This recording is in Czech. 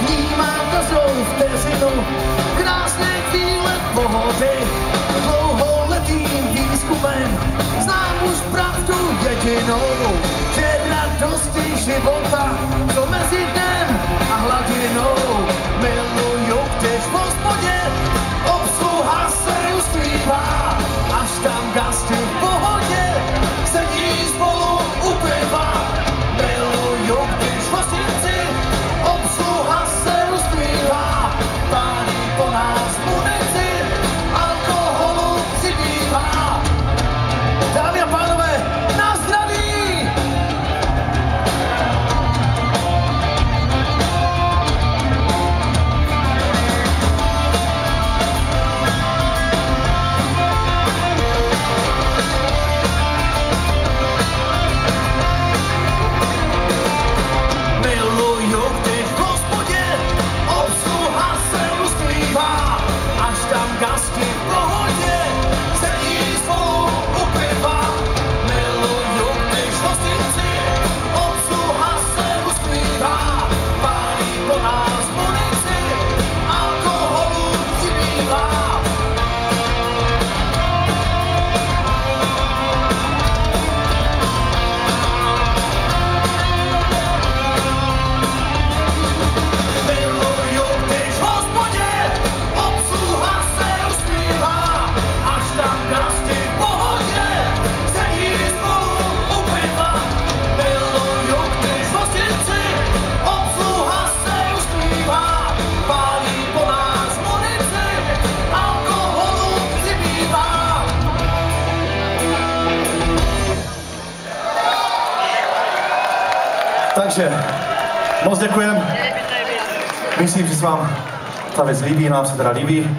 Vnímám každou vteřinu, krásné chvíle pohody, dlouholetým výzkumem znám už pravdu jedinou, že radosti života, co mezi dnem a hladinou, miluju, když v hospodě obsluha se usmívá, až tam gasty v pohodě sedí spolu u piva. Miluju, když v hostinci obsluha se usmívá, pálí po nás munici, alkoholu přibývá. Dámy a pánové, na zdraví! Gasti v pohodě sedí spolu u piva. Miluju, když v hostinci obsluha se usmívá, pálí po nás munici, alkoholu přibývá. Miluju, když v hospodě obsluha se usmívá, až tam gasti v pohodě sedí spolu u piva. Miluju, když v hostinci obsluha se usmívá, pálí po nás munici, alkoholu přibývá. Takže moc děkujem. Myslím, že se vám ta věc líbí, nám se teda líbí.